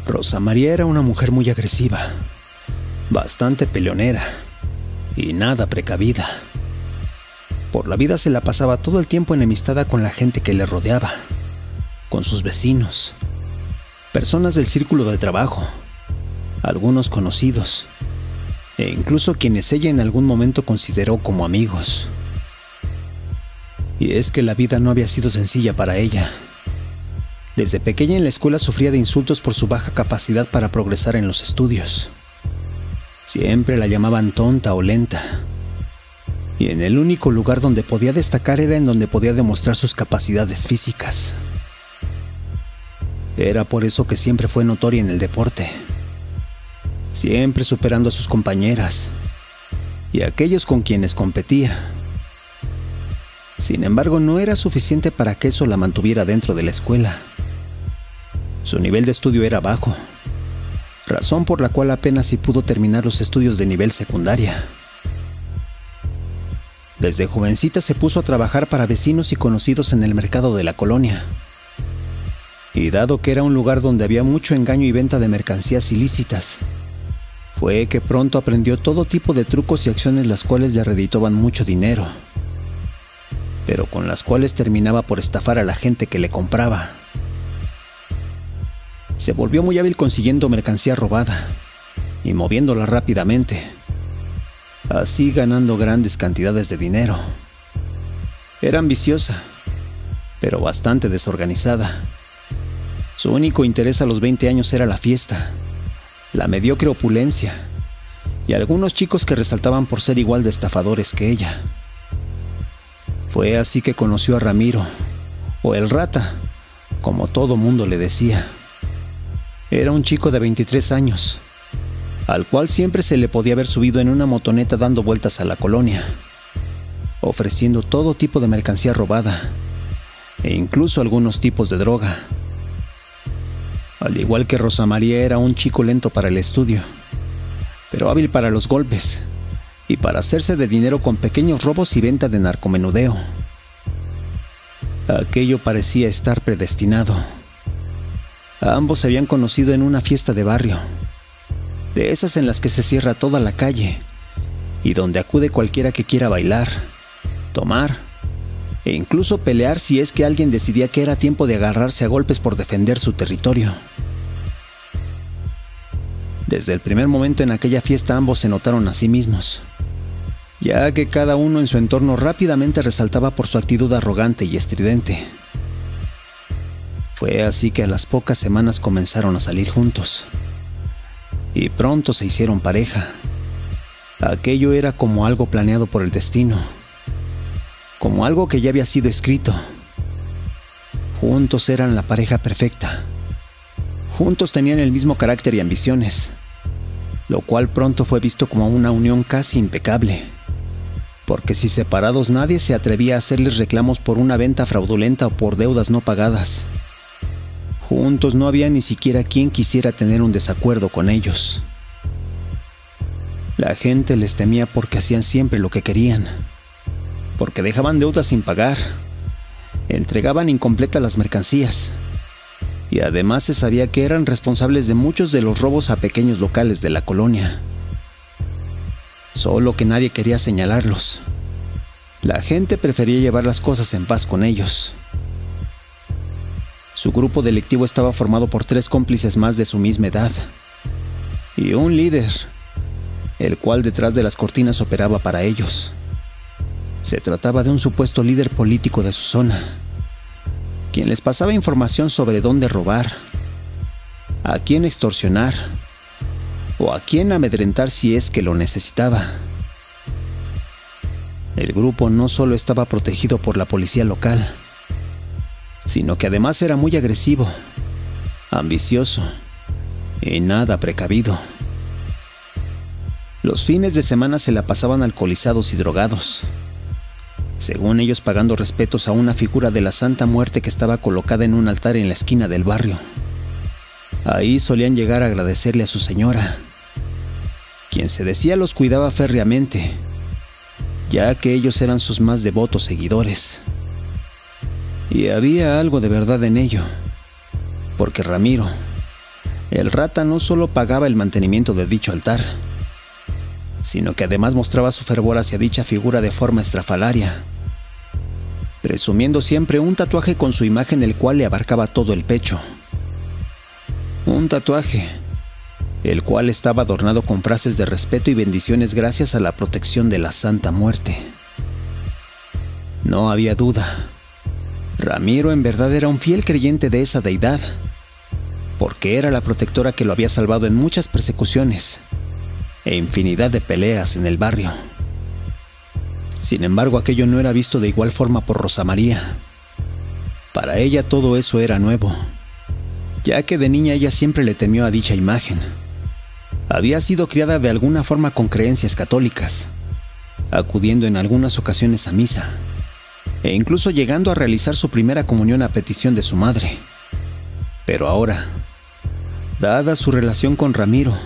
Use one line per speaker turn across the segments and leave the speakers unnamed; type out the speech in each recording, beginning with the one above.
Rosa María era una mujer muy agresiva, bastante peleonera y nada precavida. Por la vida se la pasaba todo el tiempo enemistada con la gente que le rodeaba, con sus vecinos, personas del círculo de trabajo, algunos conocidos, e incluso quienes ella en algún momento consideró como amigos. Y es que la vida no había sido sencilla para ella. Desde pequeña en la escuela sufría de insultos por su baja capacidad para progresar en los estudios. Siempre la llamaban tonta o lenta. Y en el único lugar donde podía destacar era en donde podía demostrar sus capacidades físicas. Era por eso que siempre fue notoria en el deporte, siempre superando a sus compañeras y a aquellos con quienes competía. Sin embargo, no era suficiente para que eso la mantuviera dentro de la escuela. Su nivel de estudio era bajo, razón por la cual apenas si pudo terminar los estudios de nivel secundaria. Desde jovencita se puso a trabajar para vecinos y conocidos en el mercado de la colonia. Y dado que era un lugar donde había mucho engaño y venta de mercancías ilícitas, fue que pronto aprendió todo tipo de trucos y acciones las cuales le redituaban mucho dinero, pero con las cuales terminaba por estafar a la gente que le compraba. Se volvió muy hábil consiguiendo mercancía robada y moviéndola rápidamente, así ganando grandes cantidades de dinero. Era ambiciosa, pero bastante desorganizada. Su único interés a los 20 años era la fiesta, la mediocre opulencia y algunos chicos que resaltaban por ser igual de estafadores que ella. Fue así que conoció a Ramiro, o el Rata, como todo mundo le decía. Era un chico de 23 años, al cual siempre se le podía haber subido en una motoneta dando vueltas a la colonia, ofreciendo todo tipo de mercancía robada, e incluso algunos tipos de droga. Al igual que Rosa María, era un chico lento para el estudio, pero hábil para los golpes y para hacerse de dinero con pequeños robos y venta de narcomenudeo. Aquello parecía estar predestinado. Ambos se habían conocido en una fiesta de barrio, de esas en las que se cierra toda la calle y donde acude cualquiera que quiera bailar, tomar e incluso pelear si es que alguien decidía que era tiempo de agarrarse a golpes por defender su territorio. Desde el primer momento en aquella fiesta ambos se notaron a sí mismos, ya que cada uno en su entorno rápidamente resaltaba por su actitud arrogante y estridente. Fue así que a las pocas semanas comenzaron a salir juntos, y pronto se hicieron pareja. Aquello era como algo planeado por el destino, como algo que ya había sido escrito. Juntos eran la pareja perfecta. Juntos tenían el mismo carácter y ambiciones, lo cual pronto fue visto como una unión casi impecable, porque si separados nadie se atrevía a hacerles reclamos por una venta fraudulenta o por deudas no pagadas. Juntos no había ni siquiera quien quisiera tener un desacuerdo con ellos. La gente les temía porque hacían siempre lo que querían, porque dejaban deudas sin pagar, entregaban incompletas las mercancías, y además se sabía que eran responsables de muchos de los robos a pequeños locales de la colonia. Solo que nadie quería señalarlos. La gente prefería llevar las cosas en paz con ellos. Su grupo delictivo estaba formado por 3 cómplices más de su misma edad y un líder, el cual detrás de las cortinas operaba para ellos. Se trataba de un supuesto líder político de su zona, quien les pasaba información sobre dónde robar, a quién extorsionar o a quién amedrentar si es que lo necesitaba. El grupo no solo estaba protegido por la policía local, sino que además era muy agresivo, ambicioso y nada precavido. Los fines de semana se la pasaban alcoholizados y drogados, según ellos pagando respetos a una figura de la Santa Muerte que estaba colocada en un altar en la esquina del barrio. Ahí solían llegar a agradecerle a su señora, quien se decía los cuidaba férreamente, ya que ellos eran sus más devotos seguidores. Y había algo de verdad en ello, porque Ramiro, el rata no solo pagaba el mantenimiento de dicho altar, sino que además mostraba su fervor hacia dicha figura de forma estrafalaria, presumiendo siempre un tatuaje con su imagen, el cual le abarcaba todo el pecho. Un tatuaje, el cual estaba adornado con frases de respeto y bendiciones gracias a la protección de la Santa Muerte. No había duda, Ramiro en verdad era un fiel creyente de esa deidad, porque era la protectora que lo había salvado en muchas persecuciones e infinidad de peleas en el barrio. Sin embargo, aquello no era visto de igual forma por Rosa María. Para ella todo eso era nuevo, ya que de niña ella siempre le temió a dicha imagen. Había sido criada de alguna forma con creencias católicas, acudiendo en algunas ocasiones a misa, e incluso llegando a realizar su primera comunión a petición de su madre. Pero ahora, dada su relación con Ramiro,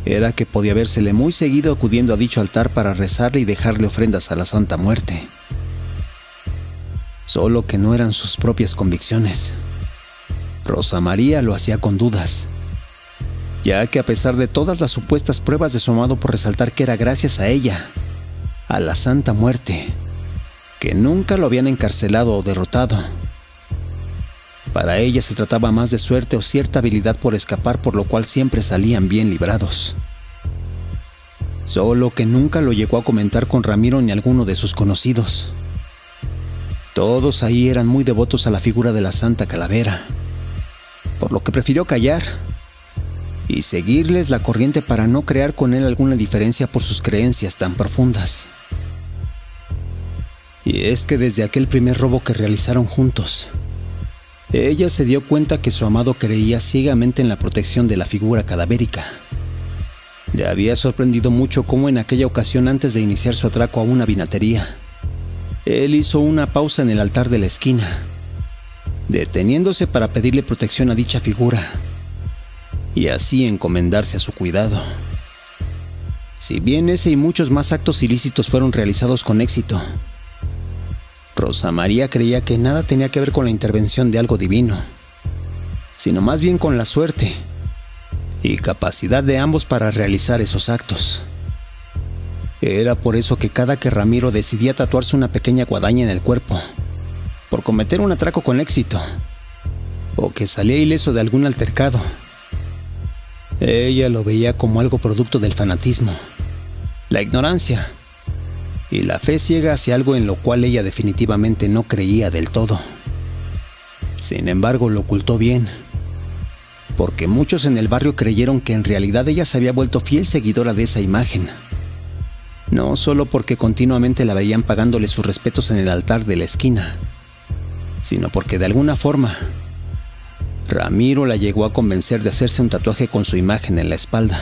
era que podía vérsele muy seguido acudiendo a dicho altar para rezarle y dejarle ofrendas a la Santa Muerte. Solo que no eran sus propias convicciones. Rosa María lo hacía con dudas, ya que a pesar de todas las supuestas pruebas de su amado por resaltar que era gracias a ella, a la Santa Muerte, que nunca lo habían encarcelado o derrotado, para ella se trataba más de suerte o cierta habilidad por escapar, por lo cual siempre salían bien librados. Solo que nunca lo llegó a comentar con Ramiro ni alguno de sus conocidos. Todos ahí eran muy devotos a la figura de la Santa Calavera, por lo que prefirió callar y seguirles la corriente para no crear con él alguna diferencia por sus creencias tan profundas. Y es que desde aquel primer robo que realizaron juntos, ella se dio cuenta que su amado creía ciegamente en la protección de la figura cadavérica. Le había sorprendido mucho cómo en aquella ocasión, antes de iniciar su atraco a una vinatería, él hizo una pausa en el altar de la esquina, deteniéndose para pedirle protección a dicha figura y así encomendarse a su cuidado. Si bien ese y muchos más actos ilícitos fueron realizados con éxito, Rosa María creía que nada tenía que ver con la intervención de algo divino, sino más bien con la suerte y capacidad de ambos para realizar esos actos. Era por eso que cada que Ramiro decidía tatuarse una pequeña guadaña en el cuerpo, por cometer un atraco con éxito, o que salía ileso de algún altercado, ella lo veía como algo producto del fanatismo, la ignorancia y la fe ciega hacia algo en lo cual ella definitivamente no creía del todo. Sin embargo, lo ocultó bien, porque muchos en el barrio creyeron que en realidad ella se había vuelto fiel seguidora de esa imagen, no solo porque continuamente la veían pagándole sus respetos en el altar de la esquina, sino porque de alguna forma Ramiro la llegó a convencer de hacerse un tatuaje con su imagen en la espalda.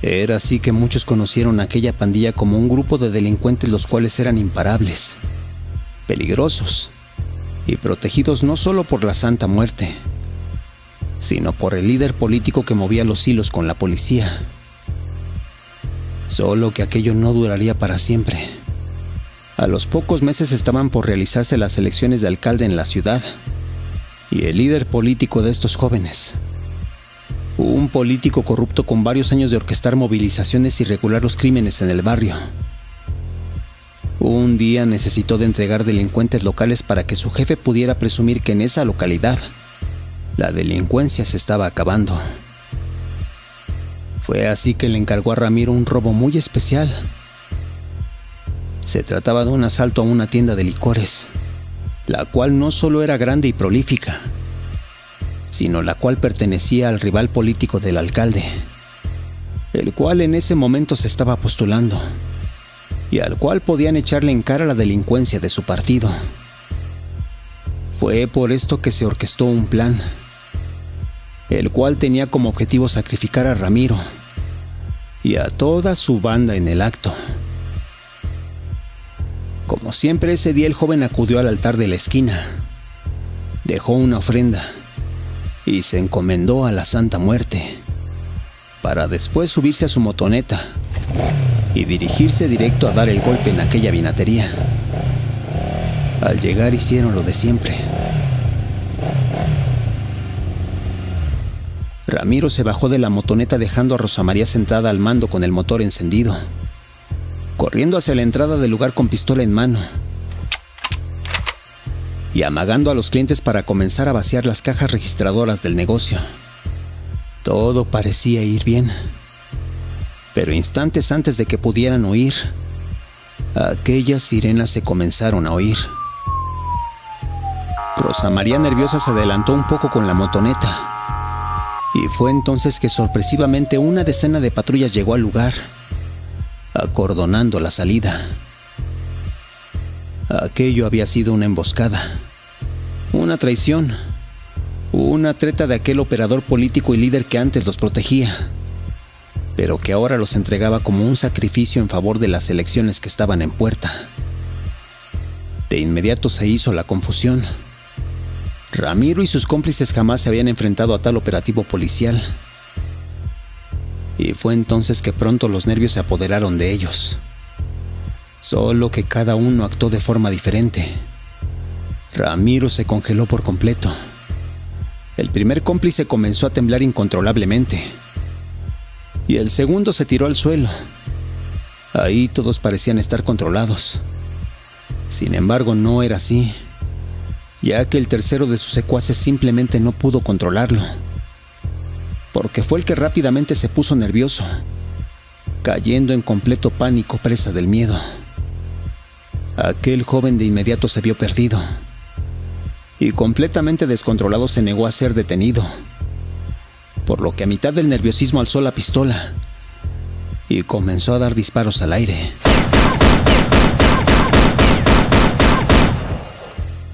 Era así que muchos conocieron a aquella pandilla como un grupo de delincuentes, los cuales eran imparables, peligrosos y protegidos no solo por la Santa Muerte, sino por el líder político que movía los hilos con la policía. Solo que aquello no duraría para siempre. A los pocos meses estaban por realizarse las elecciones de alcalde en la ciudad, y el líder político de estos jóvenes, un político corrupto con varios años de orquestar movilizaciones y regular los crímenes en el barrio, un día necesitó de entregar delincuentes locales para que su jefe pudiera presumir que en esa localidad la delincuencia se estaba acabando. Fue así que le encargó a Ramiro un robo muy especial. Se trataba de un asalto a una tienda de licores, la cual no solo era grande y prolífica, sino la cual pertenecía al rival político del alcalde, el cual en ese momento se estaba postulando, y al cual podían echarle en cara la delincuencia de su partido. Fue por esto que se orquestó un plan, el cual tenía como objetivo sacrificar a Ramiro y a toda su banda en el acto. Como siempre, ese día el joven acudió al altar de la esquina, dejó una ofrenda y se encomendó a la Santa Muerte, para después subirse a su motoneta y dirigirse directo a dar el golpe en aquella vinatería. Al llegar hicieron lo de siempre. Ramiro se bajó de la motoneta dejando a Rosa María sentada al mando con el motor encendido, corriendo hacia la entrada del lugar con pistola en mano y amagando a los clientes para comenzar a vaciar las cajas registradoras del negocio. Todo parecía ir bien, pero instantes antes de que pudieran oír, aquellas sirenas se comenzaron a oír. Rosa María, nerviosa, se adelantó un poco con la motoneta, y fue entonces que sorpresivamente una decena de patrullas llegó al lugar, acordonando la salida. Aquello había sido una emboscada, una traición, una treta de aquel operador político y líder que antes los protegía, pero que ahora los entregaba como un sacrificio en favor de las elecciones que estaban en puerta. De inmediato se hizo la confusión. Ramiro y sus cómplices jamás se habían enfrentado a tal operativo policial. Y fue entonces que pronto los nervios se apoderaron de ellos. Solo que cada uno actuó de forma diferente. Ramiro se congeló por completo. El primer cómplice comenzó a temblar incontrolablemente. Y el segundo se tiró al suelo. Ahí todos parecían estar controlados. Sin embargo, no era así, ya que el tercero de sus secuaces simplemente no pudo controlarlo, porque fue el que rápidamente se puso nervioso, cayendo en completo pánico, presa del miedo. Aquel joven de inmediato se vio perdido, y completamente descontrolado se negó a ser detenido, por lo que a mitad del nerviosismo alzó la pistola y comenzó a dar disparos al aire,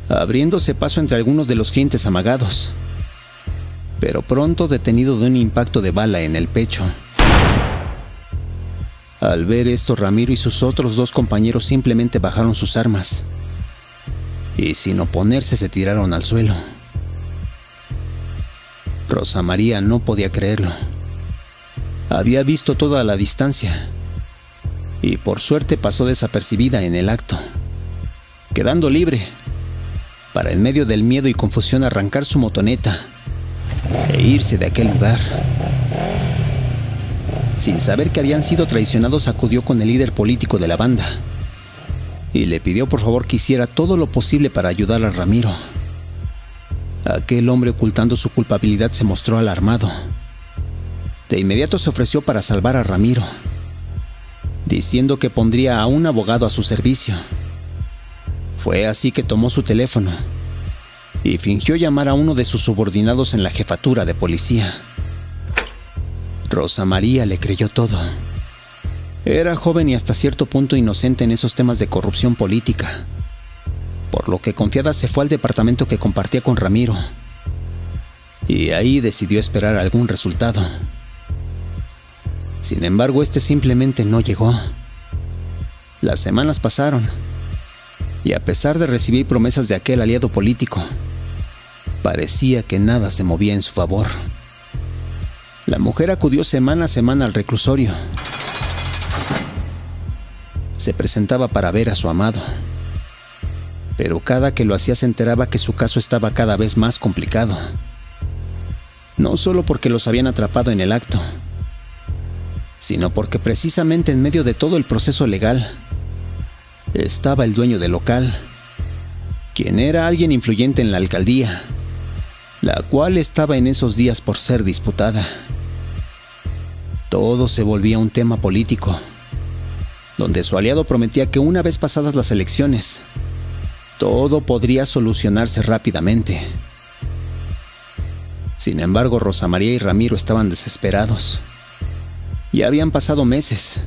abriéndose paso entre algunos de los clientes amagados, pero pronto detenido de un impacto de bala en el pecho. Al ver esto, Ramiro y sus otros dos compañeros simplemente bajaron sus armas y sin oponerse se tiraron al suelo. Rosa María no podía creerlo. Había visto todo a la distancia y por suerte pasó desapercibida en el acto, quedando libre para, en medio del miedo y confusión, arrancar su motoneta e irse de aquel lugar. Sin saber que habían sido traicionados, acudió con el líder político de la banda y le pidió por favor que hiciera todo lo posible para ayudar a Ramiro. Aquel hombre, ocultando su culpabilidad, se mostró alarmado. De inmediato se ofreció para salvar a Ramiro, diciendo que pondría a un abogado a su servicio. Fue así que tomó su teléfono y fingió llamar a uno de sus subordinados en la jefatura de policía. Rosa María le creyó todo. Era joven y hasta cierto punto inocente en esos temas de corrupción política, por lo que confiada se fue al departamento que compartía con Ramiro, y ahí decidió esperar algún resultado. Sin embargo, este simplemente no llegó. Las semanas pasaron, y a pesar de recibir promesas de aquel aliado político, parecía que nada se movía en su favor. La mujer acudió semana a semana al reclusorio. Se presentaba para ver a su amado, pero cada que lo hacía se enteraba que su caso estaba cada vez más complicado. No solo porque los habían atrapado en el acto, sino porque precisamente en medio de todo el proceso legal estaba el dueño del local, quien era alguien influyente en la alcaldía, la cual estaba en esos días por ser disputada. Todo se volvía un tema político, donde su aliado prometía que una vez pasadas las elecciones, todo podría solucionarse rápidamente. Sin embargo, Rosa María y Ramiro estaban desesperados. Ya habían pasado meses,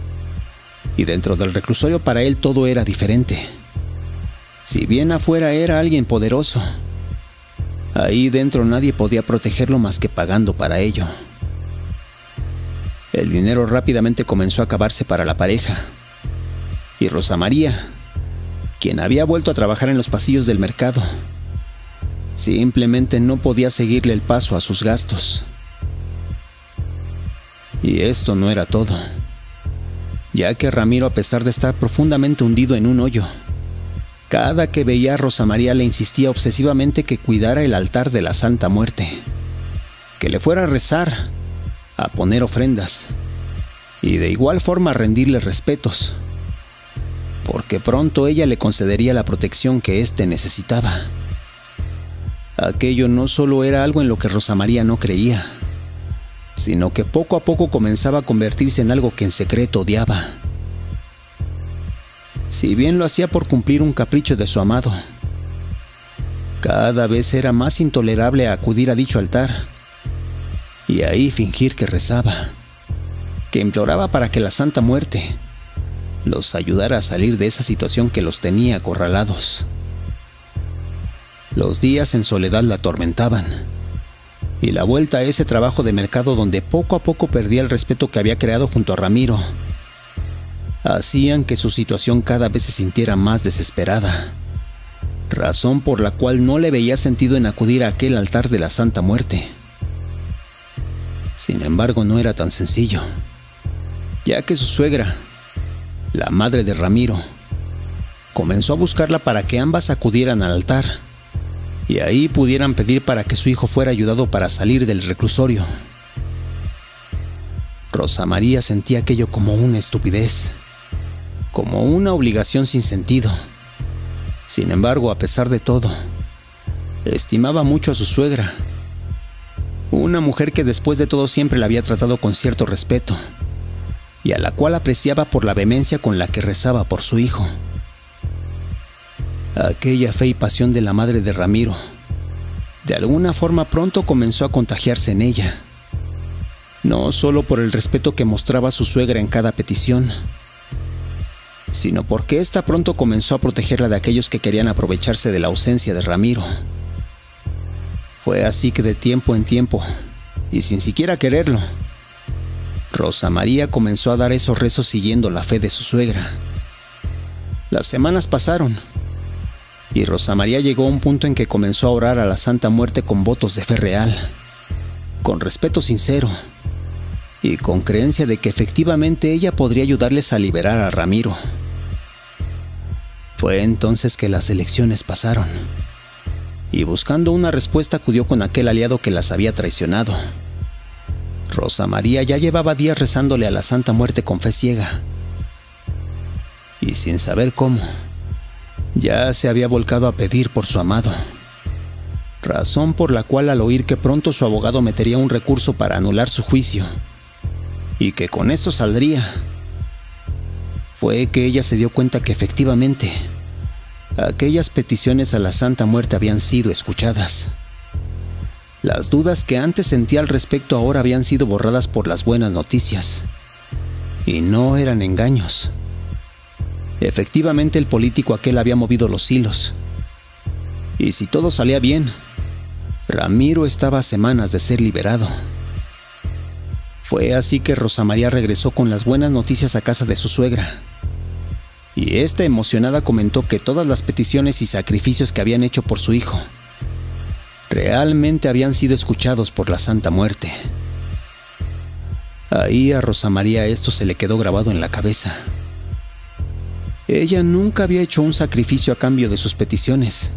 y dentro del reclusorio para él todo era diferente. Si bien afuera era alguien poderoso, ahí dentro nadie podía protegerlo más que pagando para ello. El dinero rápidamente comenzó a acabarse para la pareja, y Rosa María, quien había vuelto a trabajar en los pasillos del mercado, simplemente no podía seguirle el paso a sus gastos. Y esto no era todo, ya que Ramiro, a pesar de estar profundamente hundido en un hoyo, cada que veía a Rosa María le insistía obsesivamente que cuidara el altar de la Santa Muerte. que le fuera a rezar, a poner ofrendas y de igual forma a rendirle respetos, porque pronto ella le concedería la protección que éste necesitaba. Aquello no solo era algo en lo que Rosa María no creía, sino que poco a poco comenzaba a convertirse en algo que en secreto odiaba. Si bien lo hacía por cumplir un capricho de su amado, cada vez era más intolerable acudir a dicho altar y ahí fingir que rezaba, que imploraba para que la Santa Muerte los ayudara a salir de esa situación que los tenía acorralados. Los días en soledad la atormentaban, y la vuelta a ese trabajo de mercado donde poco a poco perdía el respeto que había creado junto a Ramiro hacían que su situación cada vez se sintiera más desesperada, razón por la cual no le veía sentido en acudir a aquel altar de la Santa Muerte. Sin embargo, no era tan sencillo, ya que su suegra, la madre de Ramiro, comenzó a buscarla para que ambas acudieran al altar y ahí pudieran pedir para que su hijo fuera ayudado para salir del reclusorio. Rosa María sentía aquello como una estupidez, como una obligación sin sentido. Sin embargo, a pesar de todo, estimaba mucho a su suegra, una mujer que después de todo siempre la había tratado con cierto respeto y a la cual apreciaba por la vehemencia con la que rezaba por su hijo. Aquella fe y pasión de la madre de Ramiro, de alguna forma pronto comenzó a contagiarse en ella, no solo por el respeto que mostraba su suegra en cada petición, sino porque ésta pronto comenzó a protegerla de aquellos que querían aprovecharse de la ausencia de Ramiro. Fue así que de tiempo en tiempo, y sin siquiera quererlo, Rosa María comenzó a dar esos rezos siguiendo la fe de su suegra. Las semanas pasaron, y Rosa María llegó a un punto en que comenzó a orar a la Santa Muerte con votos de fe real, con respeto sincero, y con creencia de que efectivamente ella podría ayudarles a liberar a Ramiro. Fue entonces que las elecciones pasaron, y buscando una respuesta acudió con aquel aliado que las había traicionado. Rosa María ya llevaba días rezándole a la Santa Muerte con fe ciega, y sin saber cómo, ya se había volcado a pedir por su amado, razón por la cual al oír que pronto su abogado metería un recurso para anular su juicio, y que con esto saldría, fue que ella se dio cuenta que efectivamente aquellas peticiones a la Santa Muerte habían sido escuchadas. Las dudas que antes sentía al respecto ahora habían sido borradas por las buenas noticias, y no eran engaños. Efectivamente, el político aquel había movido los hilos, y si todo salía bien, Ramiro estaba a semanas de ser liberado. Fue así que Rosa María regresó con las buenas noticias a casa de su suegra, y esta emocionada comentó que todas las peticiones y sacrificios que habían hecho por su hijo realmente habían sido escuchados por la Santa Muerte. Ahí a Rosa María esto se le quedó grabado en la cabeza. Ella nunca había hecho un sacrificio a cambio de sus peticiones.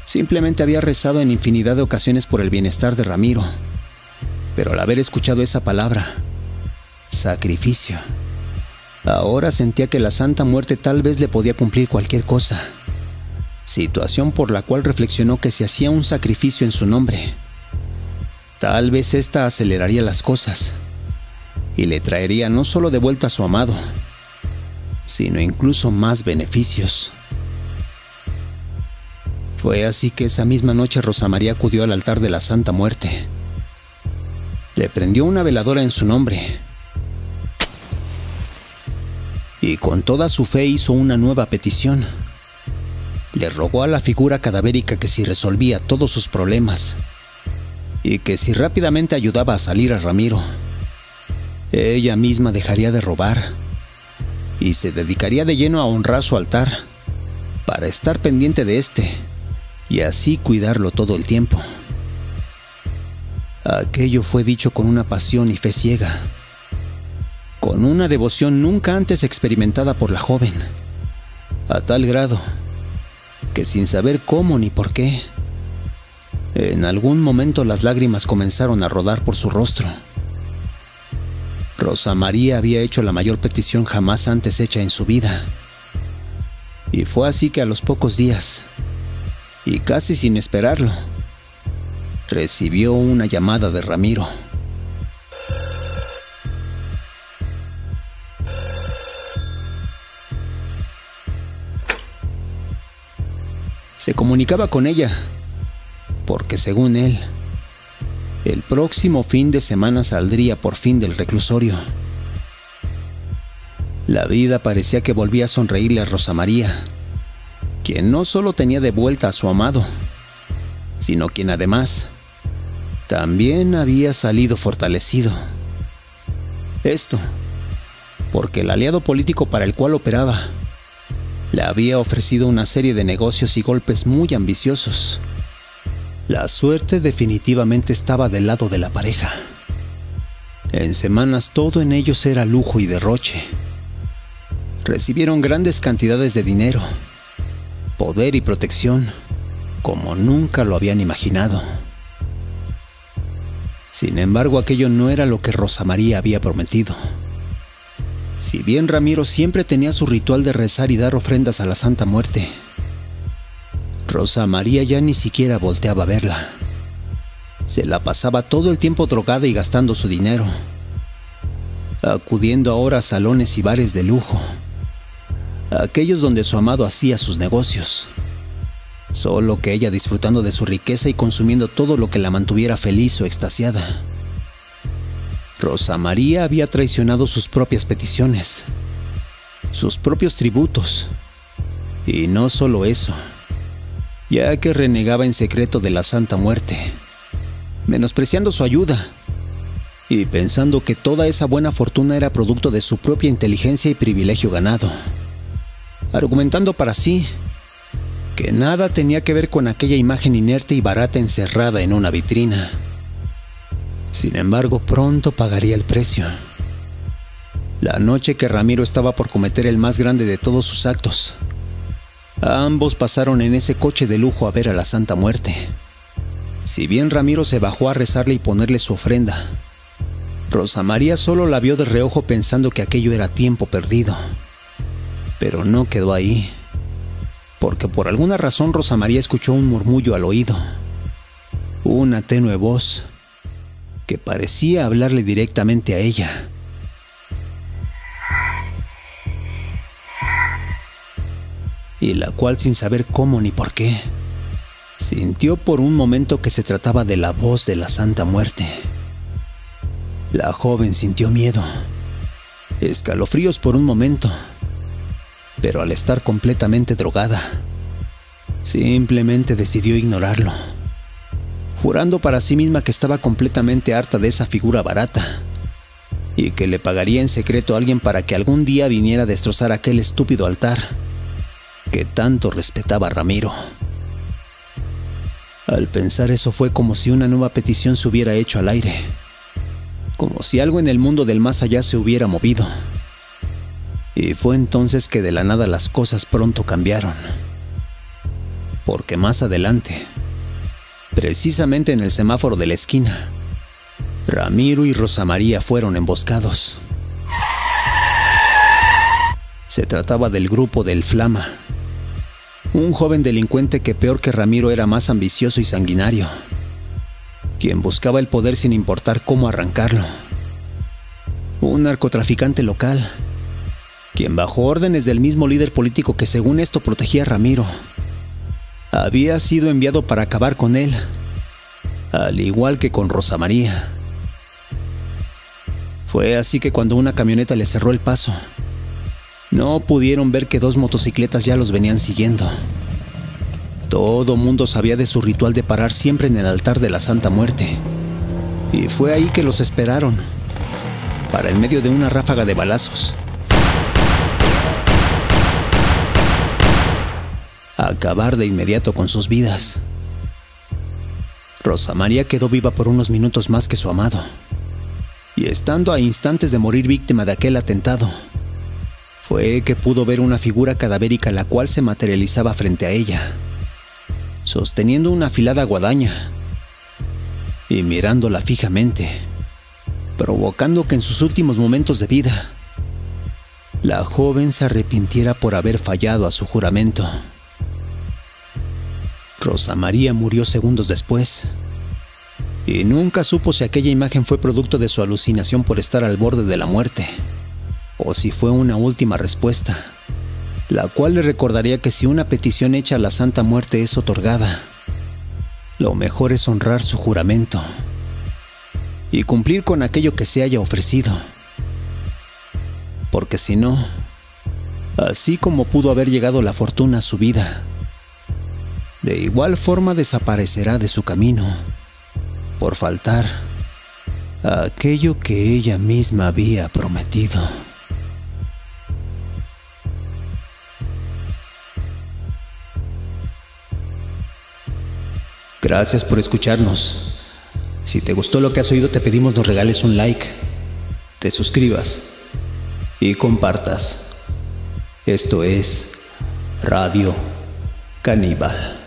Simplemente había rezado en infinidad de ocasiones por el bienestar de Ramiro, pero al haber escuchado esa palabra, sacrificio, ahora sentía que la Santa Muerte tal vez le podía cumplir cualquier cosa, situación por la cual reflexionó que si hacía un sacrificio en su nombre, tal vez ésta aceleraría las cosas y le traería no solo de vuelta a su amado, sino incluso más beneficios. Fue así que esa misma noche Rosa María acudió al altar de la Santa Muerte. Le prendió una veladora en su nombre y con toda su fe hizo una nueva petición. Le rogó a la figura cadavérica que si resolvía todos sus problemas y que si rápidamente ayudaba a salir a Ramiro, ella misma dejaría de robar y se dedicaría de lleno a honrar su altar para estar pendiente de este y así cuidarlo todo el tiempo. Aquello fue dicho con una pasión y fe ciega, con una devoción nunca antes experimentada por la joven, a tal grado que sin saber cómo ni por qué, En algún momento las lágrimas comenzaron a rodar por su rostro. Rosa María había hecho la mayor petición jamás antes hecha en su vida. Y fue así que a los pocos días, y casi sin esperarlo, recibió una llamada de Ramiro. Se comunicaba con ella, porque según él, el próximo fin de semana saldría por fin del reclusorio. La vida parecía que volvía a sonreírle a Rosa María, quien no solo tenía de vuelta a su amado, sino quien además también había salido fortalecido. Esto, porque el aliado político para el cual operaba le había ofrecido una serie de negocios y golpes muy ambiciosos. La suerte definitivamente estaba del lado de la pareja. En semanas todo en ellos era lujo y derroche. Recibieron grandes cantidades de dinero, poder y protección, como nunca lo habían imaginado. Sin embargo, aquello no era lo que Rosa María había prometido. Si bien Ramiro siempre tenía su ritual de rezar y dar ofrendas a la Santa Muerte, Rosa María ya ni siquiera volteaba a verla. Se la pasaba todo el tiempo drogada y gastando su dinero, acudiendo ahora a salones y bares de lujo, aquellos donde su amado hacía sus negocios, solo que ella disfrutando de su riqueza y consumiendo todo lo que la mantuviera feliz o extasiada. Rosa María había traicionado sus propias peticiones, sus propios tributos, y no solo eso, ya que renegaba en secreto de la Santa Muerte, menospreciando su ayuda y pensando que toda esa buena fortuna era producto de su propia inteligencia y privilegio ganado, argumentando para sí que nada tenía que ver con aquella imagen inerte y barata encerrada en una vitrina. Sin embargo, pronto pagaría el precio. La noche que Ramiro estaba por cometer el más grande de todos sus actos, ambos pasaron en ese coche de lujo a ver a la Santa Muerte. Si bien Ramiro se bajó a rezarle y ponerle su ofrenda, Rosa María solo la vio de reojo pensando que aquello era tiempo perdido. Pero no quedó ahí, porque por alguna razón Rosa María escuchó un murmullo al oído, una tenue voz que parecía hablarle directamente a ella. Y la cual, sin saber cómo ni por qué, sintió por un momento que se trataba de la voz de la Santa Muerte. La joven sintió miedo, escalofríos por un momento, pero al estar completamente drogada, simplemente decidió ignorarlo, jurando para sí misma que estaba completamente harta de esa figura barata y que le pagaría en secreto a alguien para que algún día viniera a destrozar aquel estúpido altar que tanto respetaba a Ramiro. Al pensar eso fue como si una nueva petición se hubiera hecho al aire, como si algo en el mundo del más allá se hubiera movido. Y fue entonces que de la nada las cosas pronto cambiaron, porque más adelante, precisamente en el semáforo de la esquina, Ramiro y Rosa María fueron emboscados. Se trataba del grupo del Flama, un joven delincuente que peor que Ramiro era más ambicioso y sanguinario, quien buscaba el poder sin importar cómo arrancarlo. Un narcotraficante local, quien bajo órdenes del mismo líder político que según esto protegía a Ramiro, había sido enviado para acabar con él, al igual que con Rosa María. Fue así que cuando una camioneta le cerró el paso, no pudieron ver que dos motocicletas ya los venían siguiendo. Todo mundo sabía de su ritual de parar siempre en el altar de la Santa Muerte, y fue ahí que los esperaron, para en medio de una ráfaga de balazos, acabar de inmediato con sus vidas. Rosa María quedó viva por unos minutos más que su amado, y estando a instantes de morir víctima de aquel atentado, fue que pudo ver una figura cadavérica la cual se materializaba frente a ella, sosteniendo una afilada guadaña y mirándola fijamente, provocando que en sus últimos momentos de vida, la joven se arrepintiera por haber fallado a su juramento. Rosa María murió segundos después, y nunca supo si aquella imagen fue producto de su alucinación por estar al borde de la muerte, o si fue una última respuesta, la cual le recordaría que si una petición hecha a la Santa Muerte es otorgada, lo mejor es honrar su juramento y cumplir con aquello que se haya ofrecido. Porque si no, así como pudo haber llegado la fortuna a su vida, de igual forma desaparecerá de su camino, por faltar a aquello que ella misma había prometido. Gracias por escucharnos. Si te gustó lo que has oído, te pedimos nos regales un like, te suscribas y compartas. Esto es Radio Caníbal.